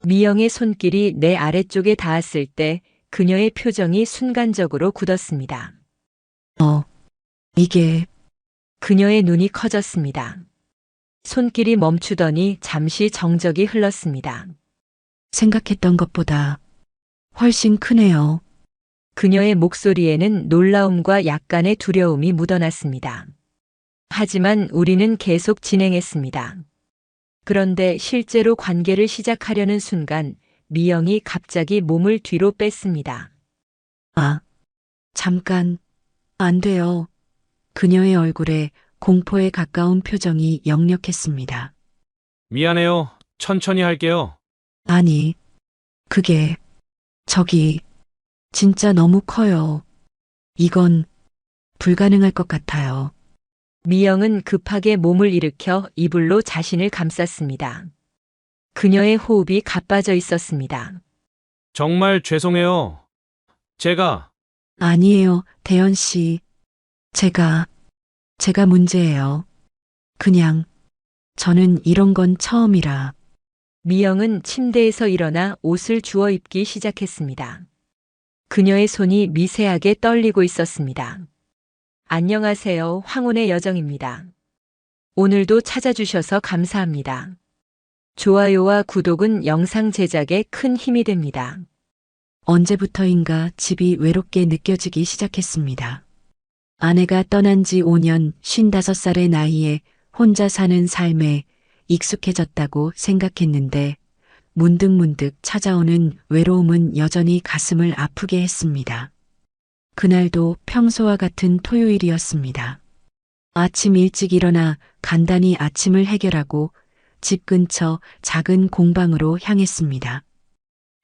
미영의 손길이 내 아래쪽에 닿았을 때 그녀의 표정이 순간적으로 굳었습니다. 이게 그녀의 눈이 커졌습니다. 손길이 멈추더니 잠시 정적이 흘렀습니다. 생각했던 것보다 훨씬 크네요. 그녀의 목소리에는 놀라움과 약간의 두려움이 묻어났습니다. 하지만 우리는 계속 진행했습니다. 그런데 실제로 관계를 시작하려는 순간 미영이 갑자기 몸을 뒤로 뺐습니다. 잠깐, 안 돼요. 그녀의 얼굴에 공포에 가까운 표정이 역력했습니다. 미안해요. 천천히 할게요. 아니, 그게, 저기, 진짜 너무 커요. 이건 불가능할 것 같아요. 미영은 급하게 몸을 일으켜 이불로 자신을 감쌌습니다. 그녀의 호흡이 가빠져 있었습니다. 정말 죄송해요. 제가 아니에요, 대현 씨. 제가 문제예요. 그냥, 저는 이런 건 처음이라. 미영은 침대에서 일어나 옷을 주워 입기 시작했습니다. 그녀의 손이 미세하게 떨리고 있었습니다. 안녕하세요. 황혼의 여정입니다. 오늘도 찾아주셔서 감사합니다. 좋아요와 구독은 영상 제작에 큰 힘이 됩니다. 언제부터인가 집이 외롭게 느껴지기 시작했습니다. 아내가 떠난 지 5년 55살의 나이에 혼자 사는 삶에 익숙해졌다고 생각했는데 문득문득 찾아오는 외로움은 여전히 가슴을 아프게 했습니다. 그날도 평소와 같은 토요일이었습니다. 아침 일찍 일어나 간단히 아침을 해결하고 집 근처 작은 공방으로 향했습니다.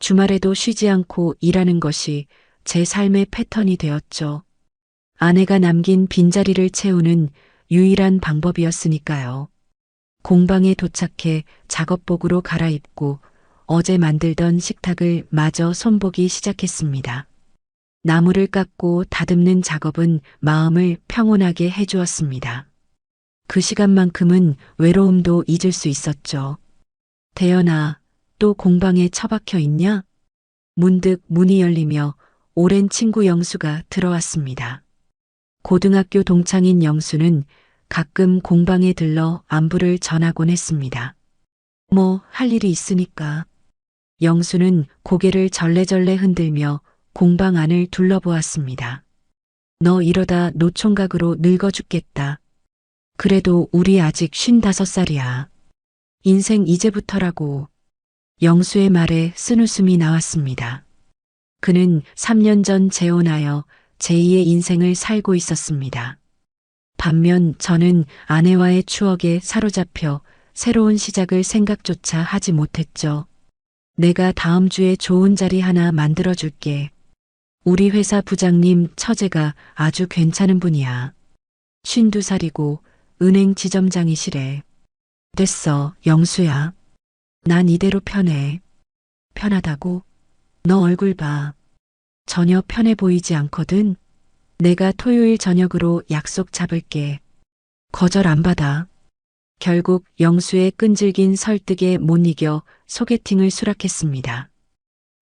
주말에도 쉬지 않고 일하는 것이 제 삶의 패턴이 되었죠. 아내가 남긴 빈자리를 채우는 유일한 방법이었으니까요. 공방에 도착해 작업복으로 갈아입고 어제 만들던 식탁을 마저 손보기 시작했습니다. 나무를 깎고 다듬는 작업은 마음을 평온하게 해주었습니다. 그 시간만큼은 외로움도 잊을 수 있었죠. 대연아, 또 공방에 처박혀 있냐? 문득 문이 열리며 오랜 친구 영수가 들어왔습니다. 고등학교 동창인 영수는 가끔 공방에 들러 안부를 전하곤 했습니다. 뭐 할 일이 있으니까. 영수는 고개를 절레절레 흔들며 공방 안을 둘러보았습니다. 너 이러다 노총각으로 늙어 죽겠다. 그래도 우리 아직 55살이야. 인생 이제부터라고. 영수의 말에 쓴웃음이 나왔습니다. 그는 3년 전 재혼하여 제2의 인생을 살고 있었습니다. 반면 저는 아내와의 추억에 사로잡혀 새로운 시작을 생각조차 하지 못했죠. 내가 다음 주에 좋은 자리 하나 만들어줄게. 우리 회사 부장님 처제가 아주 괜찮은 분이야. 52살이고 은행 지점장이시래. 됐어, 영수야. 난 이대로 편해. 편하다고? 너 얼굴 봐. 전혀 편해 보이지 않거든. 내가 토요일 저녁으로 약속 잡을게. 거절 안 받아. 결국 영수의 끈질긴 설득에 못 이겨 소개팅을 수락했습니다.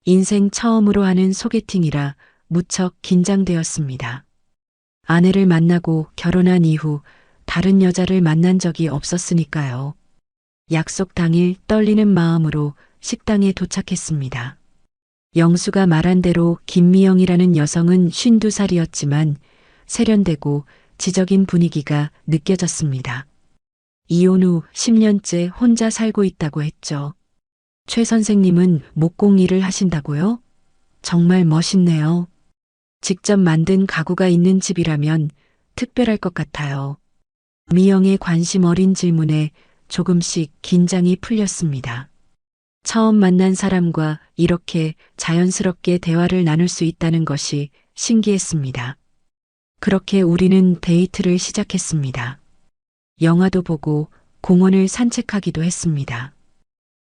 인생 처음으로 하는 소개팅이라 무척 긴장되었습니다. 아내를 만나고 결혼한 이후 다른 여자를 만난 적이 없었으니까요. 약속 당일 떨리는 마음으로 식당에 도착했습니다. 영수가 말한 대로 김미영이라는 여성은 52살이었지만 세련되고 지적인 분위기가 느껴졌습니다. 이혼 후 10년째 혼자 살고 있다고 했죠. 최 선생님은 목공 일을 하신다고요? 정말 멋있네요. 직접 만든 가구가 있는 집이라면 특별할 것 같아요. 미영의 관심 어린 질문에 조금씩 긴장이 풀렸습니다. 처음 만난 사람과 이렇게 자연스럽게 대화를 나눌 수 있다는 것이 신기했습니다. 그렇게 우리는 데이트를 시작했습니다. 영화도 보고 공원을 산책하기도 했습니다.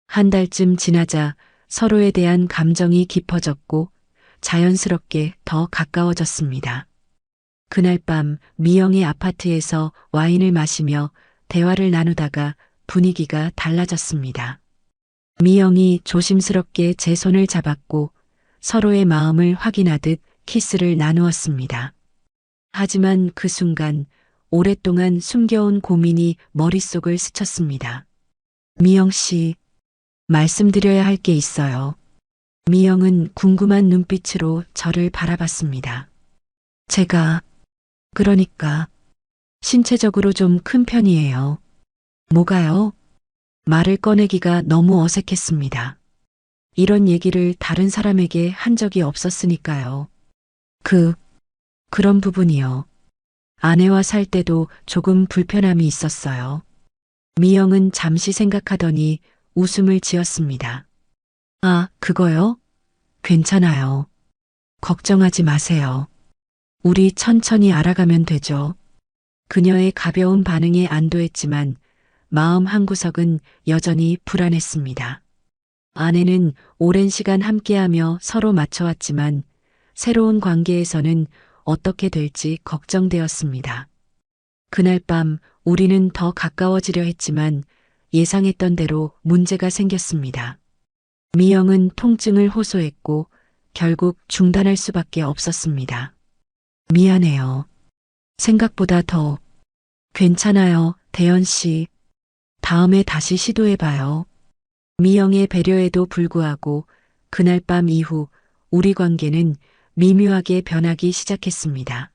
한 달쯤 지나자 서로에 대한 감정이 깊어졌고 자연스럽게 더 가까워졌습니다. 그날 밤 미영의 아파트에서 와인을 마시며 대화를 나누다가 분위기가 달라졌습니다. 미영이 조심스럽게 제 손을 잡았고 서로의 마음을 확인하듯 키스를 나누었습니다. 하지만 그 순간 오랫동안 숨겨온 고민이 머릿속을 스쳤습니다. 미영 씨, 말씀드려야 할 게 있어요. 미영은 궁금한 눈빛으로 저를 바라봤습니다. 그러니까, 신체적으로 좀 큰 편이에요. 뭐가요? 말을 꺼내기가 너무 어색했습니다. 이런 얘기를 다른 사람에게 한 적이 없었으니까요. 그런 부분이요. 아내와 살 때도 조금 불편함이 있었어요. 미영은 잠시 생각하더니 웃음을 지었습니다. 아, 그거요? 괜찮아요. 걱정하지 마세요. 우리 천천히 알아가면 되죠. 그녀의 가벼운 반응에 안도했지만 마음 한구석은 여전히 불안했습니다. 아내는 오랜 시간 함께하며 서로 맞춰왔지만 새로운 관계에서는 어떻게 될지 걱정되었습니다. 그날 밤 우리는 더 가까워지려 했지만 예상했던 대로 문제가 생겼습니다. 미영은 통증을 호소했고 결국 중단할 수밖에 없었습니다. 미안해요. 생각보다 더 괜찮아요, 대연 씨. 다음에 다시 시도해봐요. 미영의 배려에도 불구하고 그날 밤 이후 우리 관계는 미묘하게 변하기 시작했습니다.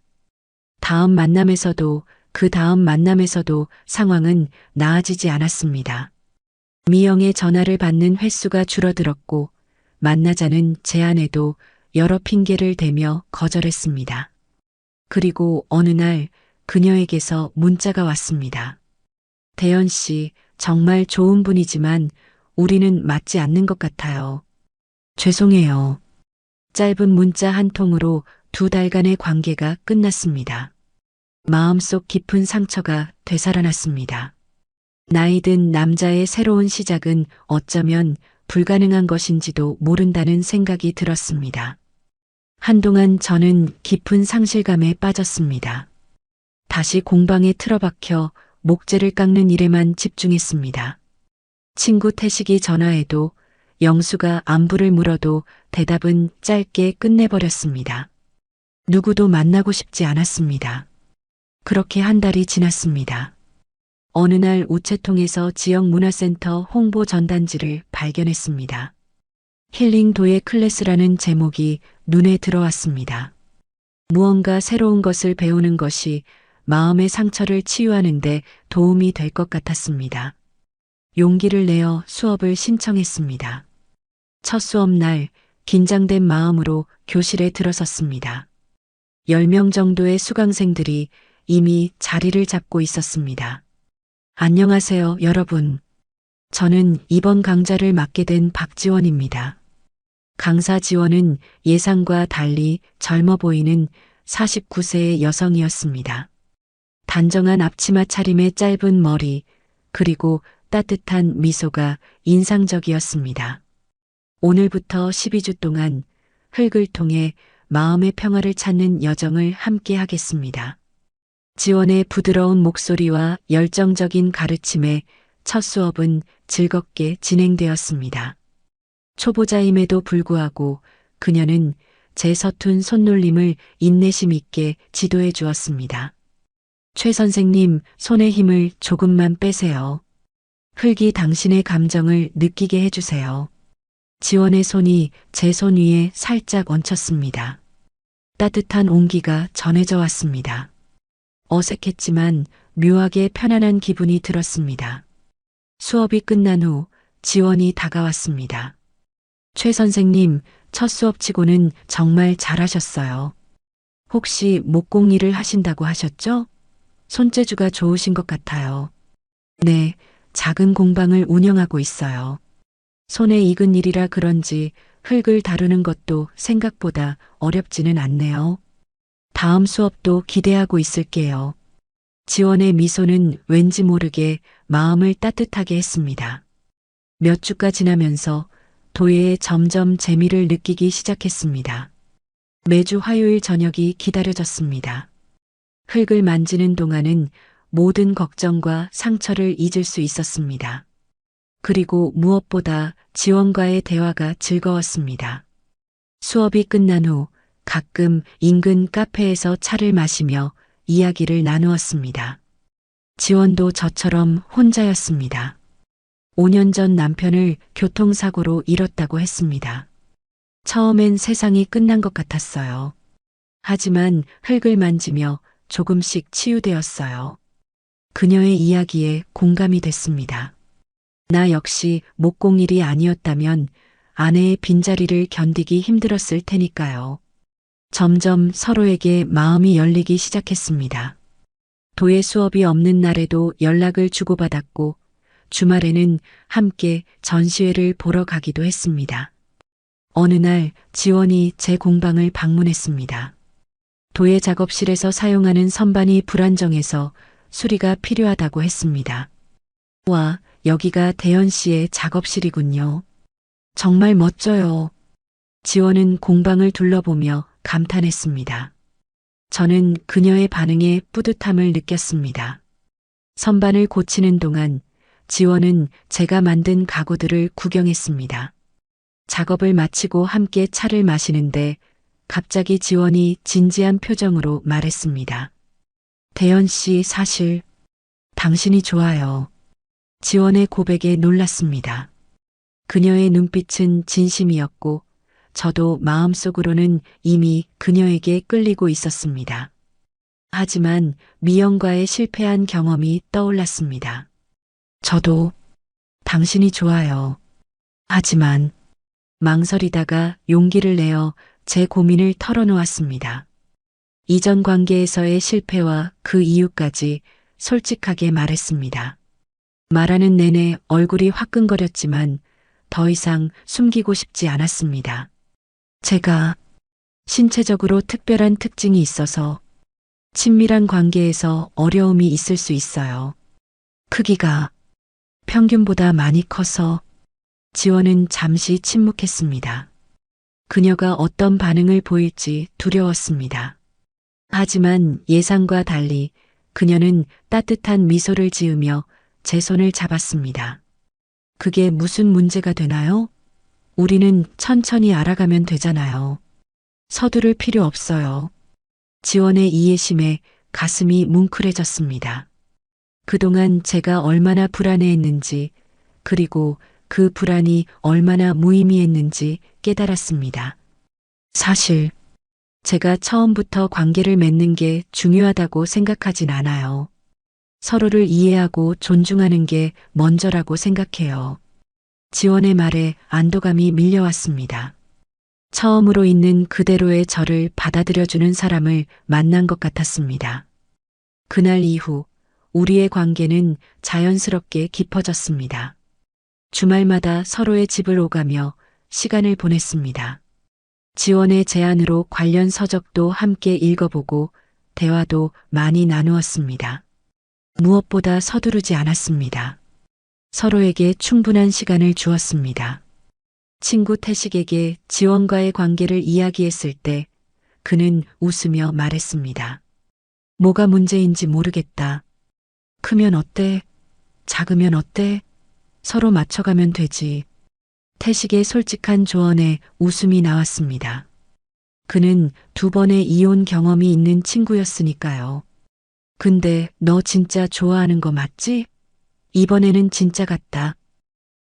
그 다음 만남에서도 상황은 나아지지 않았습니다. 미영의 전화를 받는 횟수가 줄어들었고 만나자는 제안에도 여러 핑계를 대며 거절했습니다. 그리고 어느 날 그녀에게서 문자가 왔습니다. 대연 씨, 정말 좋은 분이지만 우리는 맞지 않는 것 같아요. 죄송해요. 짧은 문자 한 통으로 2달간의 관계가 끝났습니다. 마음속 깊은 상처가 되살아났습니다. 나이든 남자의 새로운 시작은 어쩌면 불가능한 것인지도 모른다는 생각이 들었습니다. 한동안 저는 깊은 상실감에 빠졌습니다. 다시 공방에 틀어박혀 목재를 깎는 일에만 집중했습니다. 친구 태식이 전화해도 영수가 안부를 물어도 대답은 짧게 끝내버렸습니다. 누구도 만나고 싶지 않았습니다. 그렇게 한 달이 지났습니다. 어느 날 우체통에서 지역 문화센터 홍보 전단지를 발견했습니다. 힐링 도예 클래스라는 제목이 눈에 들어왔습니다. 무언가 새로운 것을 배우는 것이 마음의 상처를 치유하는 데 도움이 될 것 같았습니다. 용기를 내어 수업을 신청했습니다. 첫 수업 날 긴장된 마음으로 교실에 들어섰습니다. 10명 정도의 수강생들이 이미 자리를 잡고 있었습니다. 안녕하세요, 여러분. 저는 이번 강좌를 맡게 된 박지원입니다. 강사 지원은 예상과 달리 젊어 보이는 49세의 여성이었습니다. 단정한 앞치마 차림의 짧은 머리, 그리고 따뜻한 미소가 인상적이었습니다. 오늘부터 12주 동안 흙을 통해 마음의 평화를 찾는 여정을 함께 하겠습니다. 지원의 부드러운 목소리와 열정적인 가르침에 첫 수업은 즐겁게 진행되었습니다. 초보자임에도 불구하고 그녀는 제 서툰 손놀림을 인내심 있게 지도해 주었습니다. 최 선생님, 손의 힘을 조금만 빼세요. 흙이 당신의 감정을 느끼게 해주세요. 지원의 손이 제 손 위에 살짝 얹혔습니다. 따뜻한 온기가 전해져 왔습니다. 어색했지만 묘하게 편안한 기분이 들었습니다. 수업이 끝난 후 지원이 다가왔습니다. 최 선생님, 첫 수업치고는 정말 잘하셨어요. 혹시 목공 일을 하신다고 하셨죠? 손재주가 좋으신 것 같아요. 네, 작은 공방을 운영하고 있어요. 손에 익은 일이라 그런지 흙을 다루는 것도 생각보다 어렵지는 않네요. 다음 수업도 기대하고 있을게요. 지원의 미소는 왠지 모르게 마음을 따뜻하게 했습니다. 몇 주가 지나면서 도예에 점점 재미를 느끼기 시작했습니다. 매주 화요일 저녁이 기다려졌습니다. 흙을 만지는 동안은 모든 걱정과 상처를 잊을 수 있었습니다. 그리고 무엇보다 지원과의 대화가 즐거웠습니다. 수업이 끝난 후 가끔 인근 카페에서 차를 마시며 이야기를 나누었습니다. 지원도 저처럼 혼자였습니다. 5년 전 남편을 교통사고로 잃었다고 했습니다. 처음엔 세상이 끝난 것 같았어요. 하지만 흙을 만지며 조금씩 치유되었어요. 그녀의 이야기에 공감이 됐습니다. 나 역시 목공일이 아니었다면 아내의 빈자리를 견디기 힘들었을 테니까요. 점점 서로에게 마음이 열리기 시작했습니다. 도예 수업이 없는 날에도 연락을 주고받았고 주말에는 함께 전시회를 보러 가기도 했습니다. 어느 날 지원이 제 공방을 방문했습니다. 도예 작업실에서 사용하는 선반이 불안정해서 수리가 필요하다고 했습니다. 와, 여기가 대현 씨의 작업실이군요. 정말 멋져요. 지원은 공방을 둘러보며 감탄했습니다. 저는 그녀의 반응에 뿌듯함을 느꼈습니다. 선반을 고치는 동안 지원은 제가 만든 가구들을 구경했습니다. 작업을 마치고 함께 차를 마시는데 갑자기 지원이 진지한 표정으로 말했습니다. 대현 씨, 사실 당신이 좋아요. 지원의 고백에 놀랐습니다. 그녀의 눈빛은 진심이었고 저도 마음속으로는 이미 그녀에게 끌리고 있었습니다. 하지만 미영과의 실패한 경험이 떠올랐습니다. 저도 당신이 좋아요. 하지만 망설이다가 용기를 내어 제 고민을 털어놓았습니다. 이전 관계에서의 실패와 그 이유까지 솔직하게 말했습니다. 말하는 내내 얼굴이 화끈거렸지만 더 이상 숨기고 싶지 않았습니다. 제가 신체적으로 특별한 특징이 있어서 친밀한 관계에서 어려움이 있을 수 있어요. 크기가 평균보다 많이 커서 지원은 잠시 침묵했습니다. 그녀가 어떤 반응을 보일지 두려웠습니다. 하지만 예상과 달리 그녀는 따뜻한 미소를 지으며 제 손을 잡았습니다. 그게 무슨 문제가 되나요? 우리는 천천히 알아가면 되잖아요. 서두를 필요 없어요. 지원의 이해심에 가슴이 뭉클해졌습니다. 그동안 제가 얼마나 불안해했는지, 그리고 그 불안이 얼마나 무의미했는지 깨달았습니다. 사실 제가 처음부터 관계를 맺는 게 중요하다고 생각하진 않아요. 서로를 이해하고 존중하는 게 먼저라고 생각해요. 지원의 말에 안도감이 밀려왔습니다. 처음으로 있는 그대로의 저를 받아들여주는 사람을 만난 것 같았습니다. 그날 이후 우리의 관계는 자연스럽게 깊어졌습니다. 주말마다 서로의 집을 오가며 시간을 보냈습니다. 지원의 제안으로 관련 서적도 함께 읽어보고 대화도 많이 나누었습니다. 무엇보다 서두르지 않았습니다. 서로에게 충분한 시간을 주었습니다. 친구 태식에게 지원과의 관계를 이야기했을 때 그는 웃으며 말했습니다. 뭐가 문제인지 모르겠다. 크면 어때? 작으면 어때? 서로 맞춰가면 되지. 태식의 솔직한 조언에 웃음이 나왔습니다. 그는 2번의 이혼 경험이 있는 친구였으니까요. 근데 너 진짜 좋아하는 거 맞지? 이번에는 진짜 같다.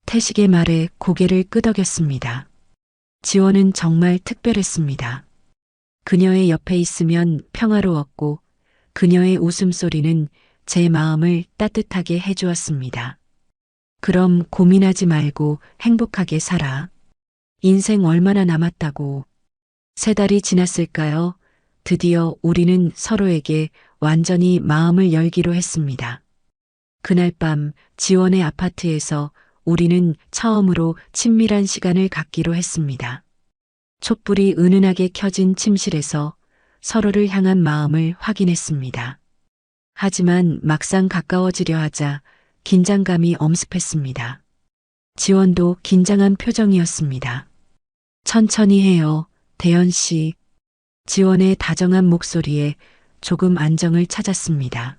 태식의 말에 고개를 끄덕였습니다. 지원은 정말 특별했습니다. 그녀의 옆에 있으면 평화로웠고 그녀의 웃음소리는 제 마음을 따뜻하게 해주었습니다. 그럼 고민하지 말고 행복하게 살아. 인생 얼마나 남았다고. 3달이 지났을까요? 드디어 우리는 서로에게 완전히 마음을 열기로 했습니다. 그날 밤 지원의 아파트에서 우리는 처음으로 친밀한 시간을 갖기로 했습니다. 촛불이 은은하게 켜진 침실에서 서로를 향한 마음을 확인했습니다. 하지만 막상 가까워지려 하자 긴장감이 엄습했습니다. 지원도 긴장한 표정이었습니다. 천천히 해요, 대현 씨. 지원의 다정한 목소리에 조금 안정을 찾았습니다.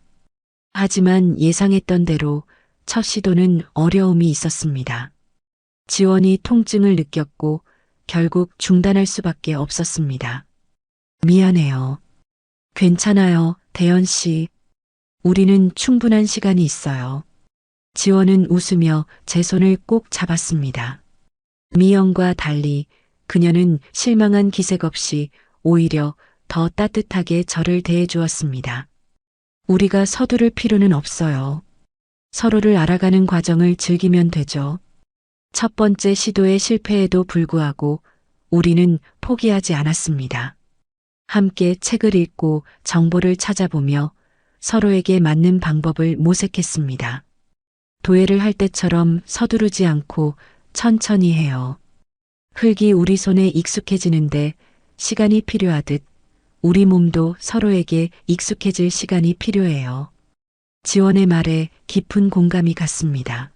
하지만 예상했던 대로 첫 시도는 어려움이 있었습니다. 지원이 통증을 느꼈고 결국 중단할 수밖에 없었습니다. 미안해요. 괜찮아요, 대연 씨. 우리는 충분한 시간이 있어요. 지원은 웃으며 제 손을 꼭 잡았습니다. 미영과 달리 그녀는 실망한 기색 없이 오히려 더 따뜻하게 저를 대해주었습니다. 우리가 서두를 필요는 없어요. 서로를 알아가는 과정을 즐기면 되죠. 첫 번째 시도의 실패에도 불구하고 우리는 포기하지 않았습니다. 함께 책을 읽고 정보를 찾아보며 서로에게 맞는 방법을 모색했습니다. 도예를 할 때처럼 서두르지 않고 천천히 해요. 흙이 우리 손에 익숙해지는데 시간이 필요하듯 우리 몸도 서로에게 익숙해질 시간이 필요해요. 지원의 말에 깊은 공감이 갔습니다.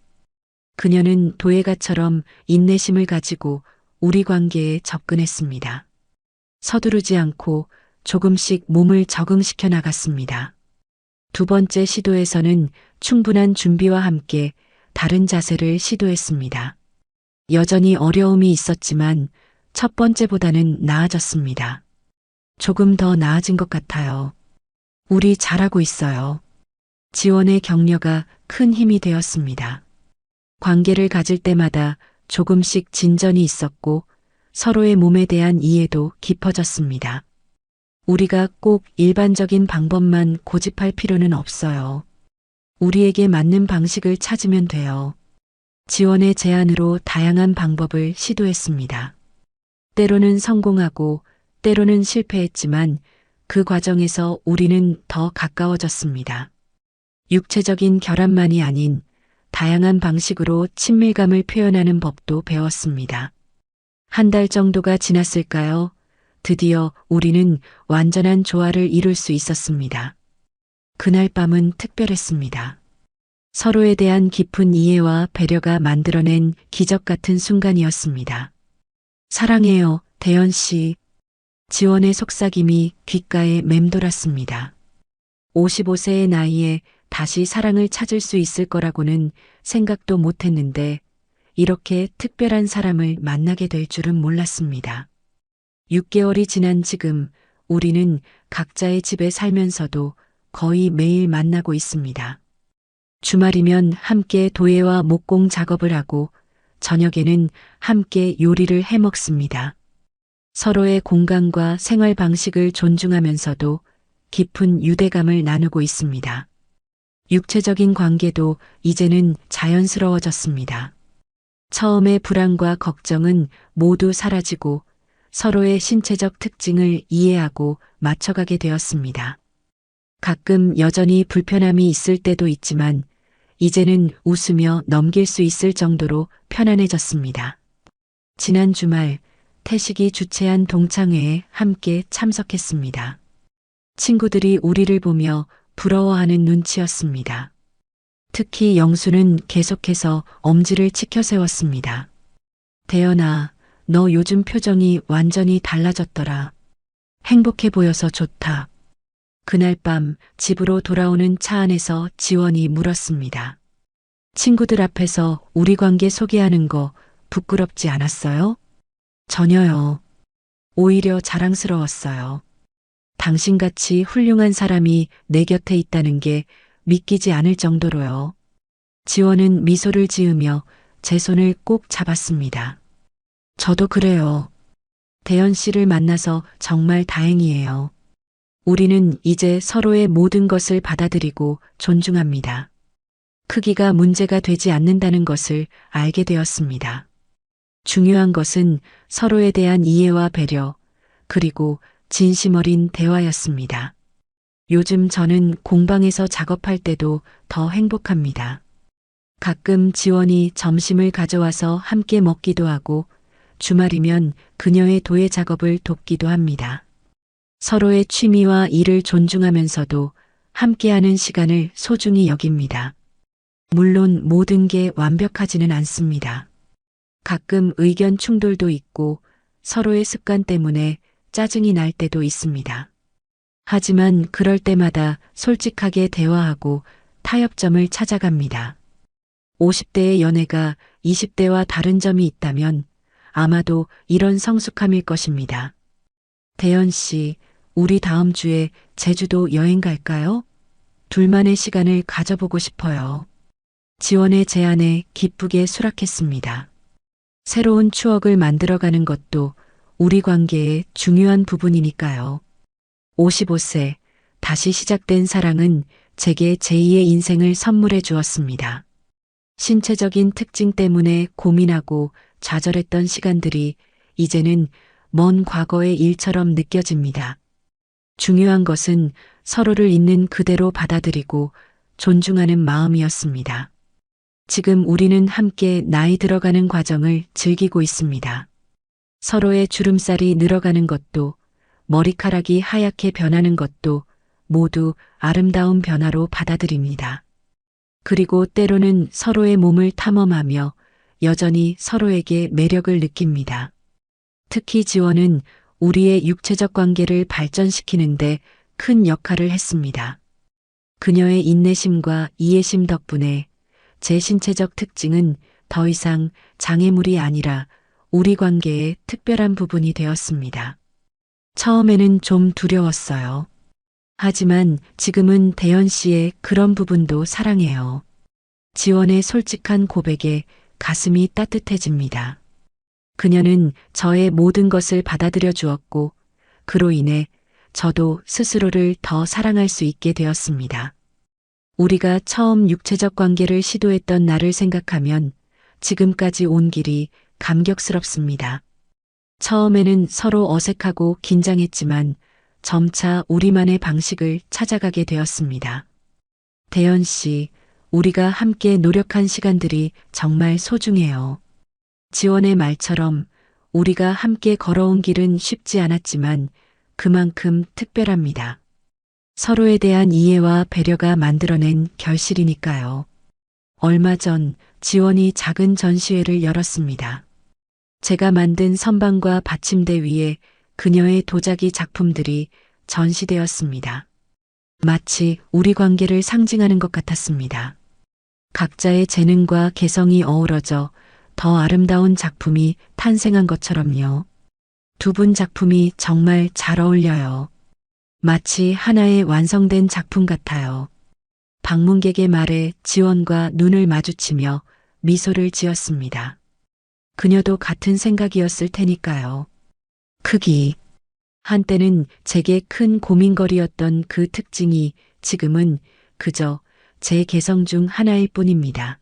그녀는 도예가처럼 인내심을 가지고 우리 관계에 접근했습니다. 서두르지 않고 조금씩 몸을 적응시켜 나갔습니다. 두 번째 시도에서는 충분한 준비와 함께 다른 자세를 시도했습니다. 여전히 어려움이 있었지만 첫 번째보다는 나아졌습니다. 조금 더 나아진 것 같아요. 우리 잘하고 있어요. 지원의 격려가 큰 힘이 되었습니다. 관계를 가질 때마다 조금씩 진전이 있었고 서로의 몸에 대한 이해도 깊어졌습니다. 우리가 꼭 일반적인 방법만 고집할 필요는 없어요. 우리에게 맞는 방식을 찾으면 돼요. 지원의 제안으로 다양한 방법을 시도했습니다. 때로는 성공하고 때로는 실패했지만 그 과정에서 우리는 더 가까워졌습니다. 육체적인 결합만이 아닌 다양한 방식으로 친밀감을 표현하는 법도 배웠습니다. 한 달 정도가 지났을까요? 드디어 우리는 완전한 조화를 이룰 수 있었습니다. 그날 밤은 특별했습니다. 서로에 대한 깊은 이해와 배려가 만들어낸 기적 같은 순간이었습니다. 사랑해요, 대연 씨. 지원의 속삭임이 귓가에 맴돌았습니다. 55세의 나이에 다시 사랑을 찾을 수 있을 거라고는 생각도 못했는데 이렇게 특별한 사람을 만나게 될 줄은 몰랐습니다. 6개월이 지난 지금 우리는 각자의 집에 살면서도 거의 매일 만나고 있습니다. 주말이면 함께 도예와 목공 작업을 하고 저녁에는 함께 요리를 해 먹습니다. 서로의 공간과 생활 방식을 존중하면서도 깊은 유대감을 나누고 있습니다. 육체적인 관계도 이제는 자연스러워졌습니다. 처음의 불안과 걱정은 모두 사라지고 서로의 신체적 특징을 이해하고 맞춰가게 되었습니다. 가끔 여전히 불편함이 있을 때도 있지만 이제는 웃으며 넘길 수 있을 정도로 편안해졌습니다. 지난 주말 태식이 주최한 동창회에 함께 참석했습니다. 친구들이 우리를 보며 부러워하는 눈치였습니다. 특히 영수는 계속해서 엄지를 치켜 세웠습니다. 대연아, 너 요즘 표정이 완전히 달라졌더라. 행복해 보여서 좋다. 그날 밤 집으로 돌아오는 차 안에서 지원이 물었습니다. 친구들 앞에서 우리 관계 소개하는 거 부끄럽지 않았어요? 전혀요. 오히려 자랑스러웠어요. 당신같이 훌륭한 사람이 내 곁에 있다는 게 믿기지 않을 정도로요. 지원은 미소를 지으며 제 손을 꼭 잡았습니다. 저도 그래요. 대연 씨를 만나서 정말 다행이에요. 우리는 이제 서로의 모든 것을 받아들이고 존중합니다. 크기가 문제가 되지 않는다는 것을 알게 되었습니다. 중요한 것은 서로에 대한 이해와 배려, 그리고 진심 어린 대화였습니다. 요즘 저는 공방에서 작업할 때도 더 행복합니다. 가끔 지원이 점심을 가져와서 함께 먹기도 하고 주말이면 그녀의 도예 작업을 돕기도 합니다. 서로의 취미와 일을 존중하면서도 함께하는 시간을 소중히 여깁니다. 물론 모든 게 완벽하지는 않습니다. 가끔 의견 충돌도 있고 서로의 습관 때문에 짜증이 날 때도 있습니다. 하지만 그럴 때마다 솔직하게 대화하고 타협점을 찾아갑니다. 50대의 연애가 20대와 다른 점이 있다면 아마도 이런 성숙함일 것입니다. 대연 씨, 우리 다음 주에 제주도 여행 갈까요? 둘만의 시간을 가져보고 싶어요. 지원의 제안에 기쁘게 수락했습니다. 새로운 추억을 만들어가는 것도 우리 관계의 중요한 부분이니까요. 55세, 다시 시작된 사랑은 제게 제2의 인생을 선물해 주었습니다. 신체적인 특징 때문에 고민하고 좌절했던 시간들이 이제는 먼 과거의 일처럼 느껴집니다. 중요한 것은 서로를 있는 그대로 받아들이고 존중하는 마음이었습니다. 지금 우리는 함께 나이 들어가는 과정을 즐기고 있습니다. 서로의 주름살이 늘어가는 것도, 머리카락이 하얗게 변하는 것도 모두 아름다운 변화로 받아들입니다. 그리고 때로는 서로의 몸을 탐험하며 여전히 서로에게 매력을 느낍니다. 특히 지원은 우리의 육체적 관계를 발전시키는데 큰 역할을 했습니다. 그녀의 인내심과 이해심 덕분에 제 신체적 특징은 더 이상 장애물이 아니라 우리 관계의 특별한 부분이 되었습니다. 처음에는 좀 두려웠어요. 하지만 지금은 대연 씨의 그런 부분도 사랑해요. 지원의 솔직한 고백에 가슴이 따뜻해집니다. 그녀는 저의 모든 것을 받아들여 주었고, 그로 인해 저도 스스로를 더 사랑할 수 있게 되었습니다. 우리가 처음 육체적 관계를 시도했던 날을 생각하면 지금까지 온 길이 감격스럽습니다. 처음에는 서로 어색하고 긴장했지만 점차 우리만의 방식을 찾아가게 되었습니다. 대연 씨, 우리가 함께 노력한 시간들이 정말 소중해요. 지원의 말처럼 우리가 함께 걸어온 길은 쉽지 않았지만 그만큼 특별합니다. 서로에 대한 이해와 배려가 만들어낸 결실이니까요. 얼마 전 지원이 작은 전시회를 열었습니다. 제가 만든 선반과 받침대 위에 그녀의 도자기 작품들이 전시되었습니다. 마치 우리 관계를 상징하는 것 같았습니다. 각자의 재능과 개성이 어우러져 더 아름다운 작품이 탄생한 것처럼요. 두 분 작품이 정말 잘 어울려요. 마치 하나의 완성된 작품 같아요. 방문객의 말에 지원과 눈을 마주치며 미소를 지었습니다. 그녀도 같은 생각이었을 테니까요. 크기. 한때는 제게 큰 고민거리였던 그 특징이 지금은 그저 제 개성 중 하나일 뿐입니다.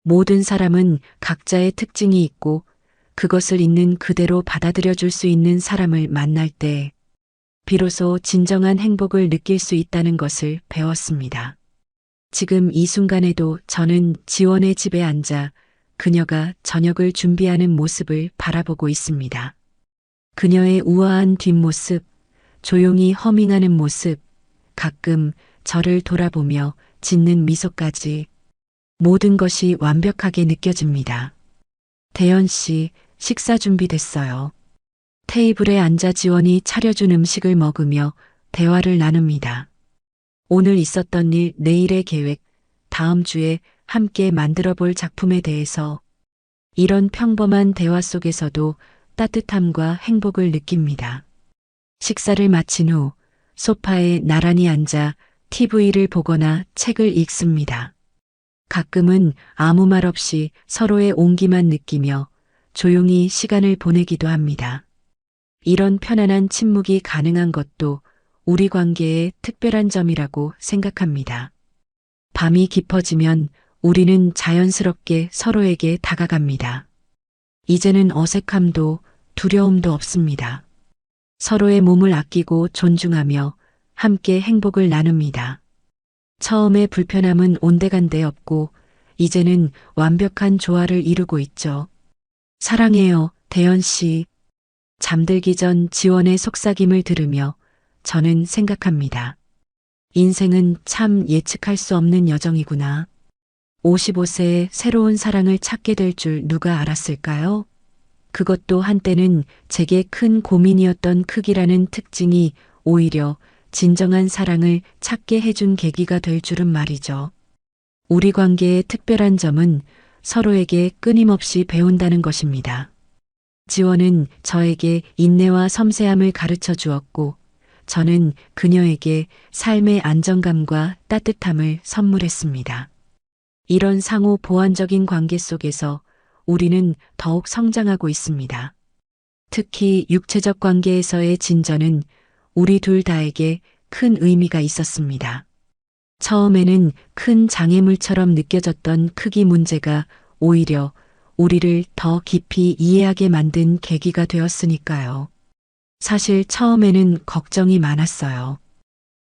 모든 사람은 각자의 특징이 있고 그것을 있는 그대로 받아들여 줄 수 있는 사람을 만날 때 비로소 진정한 행복을 느낄 수 있다는 것을 배웠습니다. 지금 이 순간에도 저는 지원의 집에 앉아 그녀가 저녁을 준비하는 모습을 바라보고 있습니다. 그녀의 우아한 뒷모습, 조용히 허밍하는 모습, 가끔 저를 돌아보며 짓는 미소까지 모든 것이 완벽하게 느껴집니다. 대연 씨, 식사 준비됐어요. 테이블에 앉아 지원이 차려준 음식을 먹으며 대화를 나눕니다. 오늘 있었던 일, 내일의 계획, 다음 주에 함께 만들어 볼 작품에 대해서 이런 평범한 대화 속에서도 따뜻함과 행복을 느낍니다. 식사를 마친 후 소파에 나란히 앉아 TV를 보거나 책을 읽습니다. 가끔은 아무 말 없이 서로의 온기만 느끼며 조용히 시간을 보내기도 합니다. 이런 편안한 침묵이 가능한 것도 우리 관계의 특별한 점이라고 생각합니다. 밤이 깊어지면 우리는 자연스럽게 서로에게 다가갑니다. 이제는 어색함도 두려움도 없습니다. 서로의 몸을 아끼고 존중하며 함께 행복을 나눕니다. 처음에 불편함은 온데간데 없고 이제는 완벽한 조화를 이루고 있죠. 사랑해요, 대연 씨. 잠들기 전 지원의 속삭임을 들으며 저는 생각합니다. 인생은 참 예측할 수 없는 여정이구나. 55세에 새로운 사랑을 찾게 될 줄 누가 알았을까요? 그것도 한때는 제게 큰 고민이었던 크기라는 특징이 오히려 진정한 사랑을 찾게 해준 계기가 될 줄은 말이죠. 우리 관계의 특별한 점은 서로에게 끊임없이 배운다는 것입니다. 지원은 저에게 인내와 섬세함을 가르쳐 주었고, 저는 그녀에게 삶의 안정감과 따뜻함을 선물했습니다. 이런 상호 보완적인 관계 속에서 우리는 더욱 성장하고 있습니다. 특히 육체적 관계에서의 진전은 우리 둘 다에게 큰 의미가 있었습니다. 처음에는 큰 장애물처럼 느껴졌던 크기 문제가 오히려 우리를 더 깊이 이해하게 만든 계기가 되었으니까요. 사실 처음에는 걱정이 많았어요.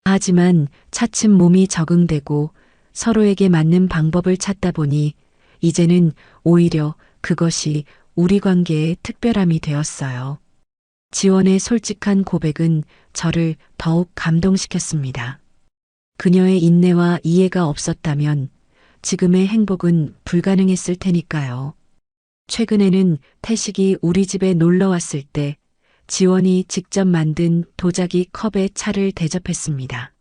하지만 차츰 몸이 적응되고 서로에게 맞는 방법을 찾다 보니 이제는 오히려 그것이 우리 관계의 특별함이 되었어요. 지원의 솔직한 고백은 저를 더욱 감동시켰습니다. 그녀의 인내와 이해가 없었다면 지금의 행복은 불가능했을 테니까요. 최근에는 태식이 우리 집에 놀러 왔을 때 지원이 직접 만든 도자기 컵에 차를 대접했습니다.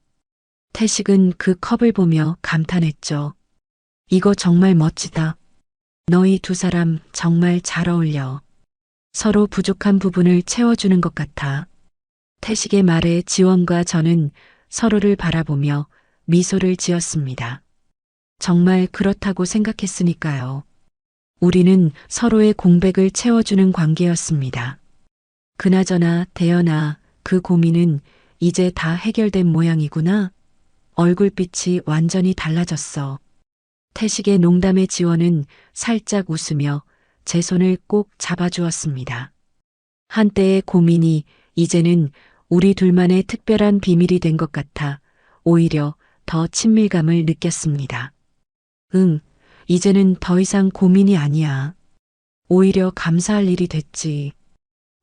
태식은 그 컵을 보며 감탄했죠. 이거 정말 멋지다. 너희 두 사람 정말 잘 어울려. 서로 부족한 부분을 채워주는 것 같아. 태식의 말에 지원과 저는 서로를 바라보며 미소를 지었습니다. 정말 그렇다고 생각했으니까요. 우리는 서로의 공백을 채워주는 관계였습니다. 그나저나 대연아, 그 고민은 이제 다 해결된 모양이구나. 얼굴빛이 완전히 달라졌어. 태식의 농담에 지원은 살짝 웃으며 제 손을 꼭 잡아주었습니다. 한때의 고민이 이제는 우리 둘만의 특별한 비밀이 된 것 같아 오히려 더 친밀감을 느꼈습니다. 이제는 더 이상 고민이 아니야. 오히려 감사할 일이 됐지.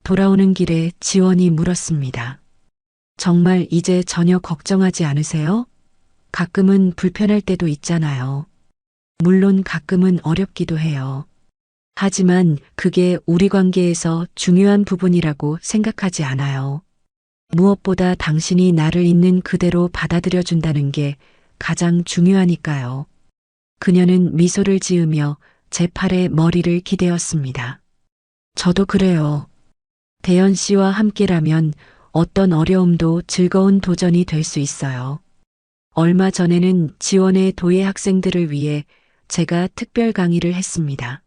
돌아오는 길에 지원이 물었습니다. 정말 이제 전혀 걱정하지 않으세요? 가끔은 불편할 때도 있잖아요. 물론 가끔은 어렵기도 해요. 하지만 그게 우리 관계에서 중요한 부분이라고 생각하지 않아요. 무엇보다 당신이 나를 있는 그대로 받아들여 준다는 게 가장 중요하니까요. 그녀는 미소를 지으며 제 팔에 머리를 기대었습니다. 저도 그래요. 대연 씨와 함께라면 어떤 어려움도 즐거운 도전이 될 수 있어요. 얼마 전에는 지원의 도예 학생들을 위해 제가 특별 강의를 했습니다.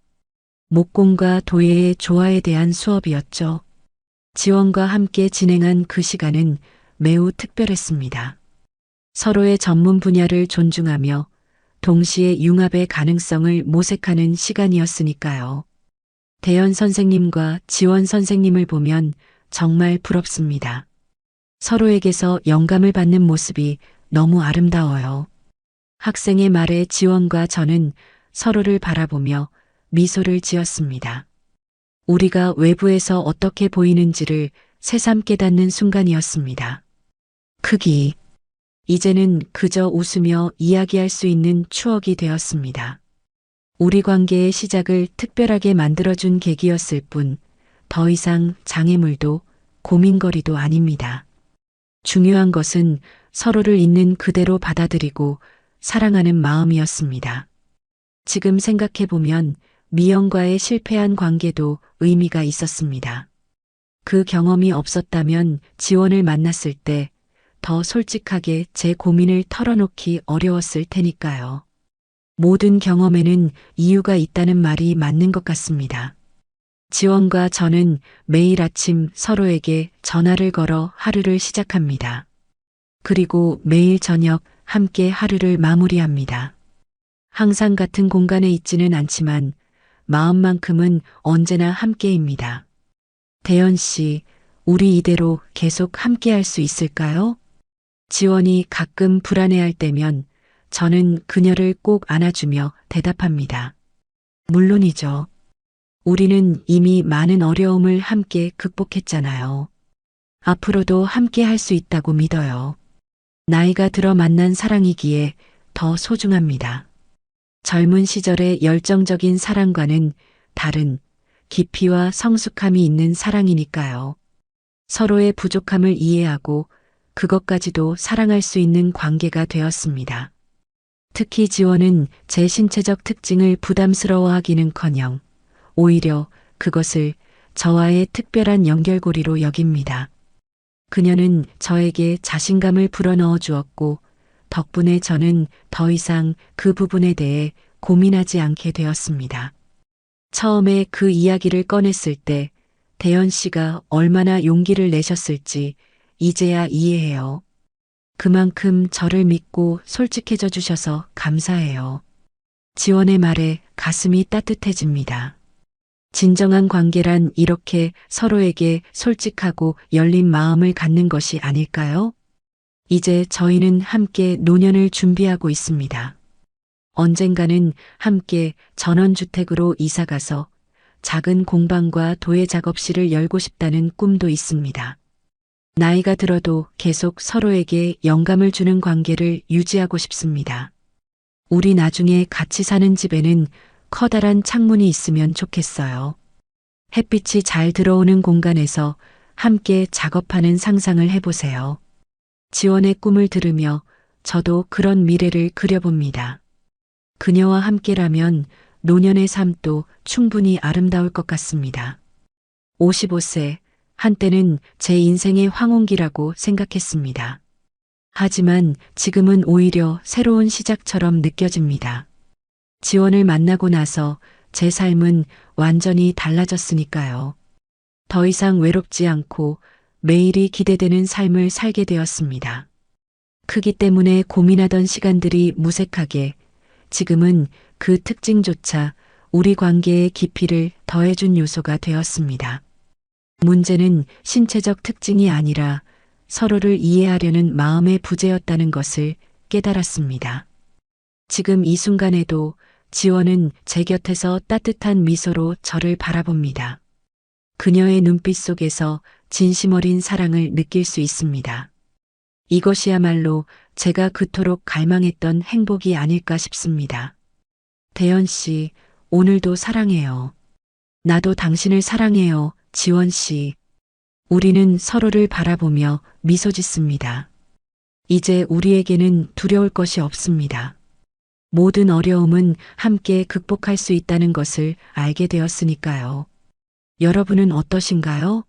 목공과 도예의 조화에 대한 수업이었죠. 지원과 함께 진행한 그 시간은 매우 특별했습니다. 서로의 전문 분야를 존중하며 동시에 융합의 가능성을 모색하는 시간이었으니까요. 대연 선생님과 지원 선생님을 보면 정말 부럽습니다. 서로에게서 영감을 받는 모습이 너무 아름다워요. 학생의 말에 지원과 저는 서로를 바라보며 미소를 지었습니다. 우리가 외부에서 어떻게 보이는지를 새삼 깨닫는 순간이었습니다. 크기. 이제는 그저 웃으며 이야기할 수 있는 추억이 되었습니다. 우리 관계의 시작을 특별하게 만들어준 계기였을 뿐, 더 이상 장애물도 고민거리도 아닙니다. 중요한 것은 서로를 있는 그대로 받아들이고 사랑하는 마음이었습니다. 지금 생각해보면 미영과의 실패한 관계도 의미가 있었습니다. 그 경험이 없었다면 지원을 만났을 때 더 솔직하게 제 고민을 털어놓기 어려웠을 테니까요. 모든 경험에는 이유가 있다는 말이 맞는 것 같습니다. 지원과 저는 매일 아침 서로에게 전화를 걸어 하루를 시작합니다. 그리고 매일 저녁 함께 하루를 마무리합니다. 항상 같은 공간에 있지는 않지만 마음만큼은 언제나 함께입니다. 대연 씨, 우리 이대로 계속 함께할 수 있을까요? 지원이 가끔 불안해할 때면 저는 그녀를 꼭 안아주며 대답합니다. 물론이죠. 우리는 이미 많은 어려움을 함께 극복했잖아요. 앞으로도 함께 할 수 있다고 믿어요. 나이가 들어 만난 사랑이기에 더 소중합니다. 젊은 시절의 열정적인 사랑과는 다른 깊이와 성숙함이 있는 사랑이니까요. 서로의 부족함을 이해하고 그것까지도 사랑할 수 있는 관계가 되었습니다. 특히 지원은 제 신체적 특징을 부담스러워하기는커녕 오히려 그것을 저와의 특별한 연결고리로 여깁니다. 그녀는 저에게 자신감을 불어넣어 주었고 덕분에 저는 더 이상 그 부분에 대해 고민하지 않게 되었습니다. 처음에 그 이야기를 꺼냈을 때 대연 씨가 얼마나 용기를 내셨을지 이제야 이해해요. 그만큼 저를 믿고 솔직해져 주셔서 감사해요. 지원의 말에 가슴이 따뜻해집니다. 진정한 관계란 이렇게 서로에게 솔직하고 열린 마음을 갖는 것이 아닐까요? 이제 저희는 함께 노년을 준비하고 있습니다. 언젠가는 함께 전원주택으로 이사가서 작은 공방과 도예 작업실을 열고 싶다는 꿈도 있습니다. 나이가 들어도 계속 서로에게 영감을 주는 관계를 유지하고 싶습니다. 우리 나중에 같이 사는 집에는 커다란 창문이 있으면 좋겠어요. 햇빛이 잘 들어오는 공간에서 함께 작업하는 상상을 해보세요. 지원의 꿈을 들으며 저도 그런 미래를 그려봅니다. 그녀와 함께라면 노년의 삶도 충분히 아름다울 것 같습니다. 55세, 한때는 제 인생의 황혼기라고 생각했습니다. 하지만 지금은 오히려 새로운 시작처럼 느껴집니다. 지원을 만나고 나서 제 삶은 완전히 달라졌으니까요. 더 이상 외롭지 않고 매일이 기대되는 삶을 살게 되었습니다. 크기 때문에 고민하던 시간들이 무색하게 지금은 그 특징조차 우리 관계의 깊이를 더해준 요소가 되었습니다. 문제는 신체적 특징이 아니라 서로를 이해하려는 마음의 부재였다는 것을 깨달았습니다. 지금 이 순간에도 지원은 제 곁에서 따뜻한 미소로 저를 바라봅니다. 그녀의 눈빛 속에서 진심 어린 사랑을 느낄 수 있습니다. 이것이야말로 제가 그토록 갈망했던 행복이 아닐까 싶습니다. 대연 씨, 오늘도 사랑해요. 나도 당신을 사랑해요, 지원 씨. 우리는 서로를 바라보며 미소 짓습니다. 이제 우리에게는 두려울 것이 없습니다. 모든 어려움은 함께 극복할 수 있다는 것을 알게 되었으니까요. 여러분은 어떠신가요?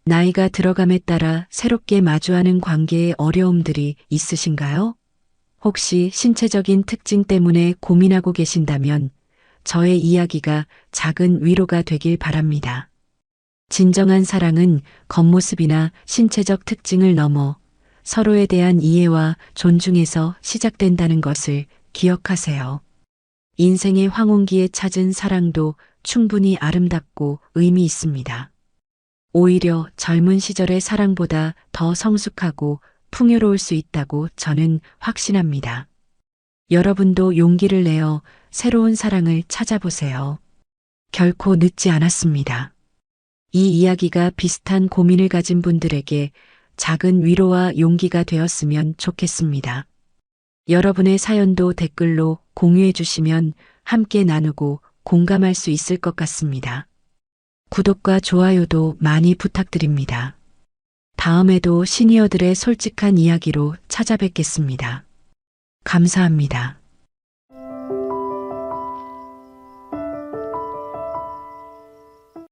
나이가 들어감에 따라 새롭게 마주하는 관계의 어려움들이 있으신가요? 혹시 신체적인 특징 때문에 고민하고 계신다면 저의 이야기가 작은 위로가 되길 바랍니다. 진정한 사랑은 겉모습이나 신체적 특징을 넘어 서로에 대한 이해와 존중에서 시작된다는 것을 기억하세요. 인생의 황혼기에 찾은 사랑도 충분히 아름답고 의미 있습니다. 오히려 젊은 시절의 사랑보다 더 성숙하고 풍요로울 수 있다고 저는 확신합니다. 여러분도 용기를 내어 새로운 사랑을 찾아보세요. 결코 늦지 않았습니다. 이 이야기가 비슷한 고민을 가진 분들에게 작은 위로와 용기가 되었으면 좋겠습니다. 여러분의 사연도 댓글로 공유해 주시면 함께 나누고 공감할 수 있을 것 같습니다. 구독과 좋아요도 많이 부탁드립니다. 다음에도 시니어들의 솔직한 이야기로 찾아뵙겠습니다. 감사합니다.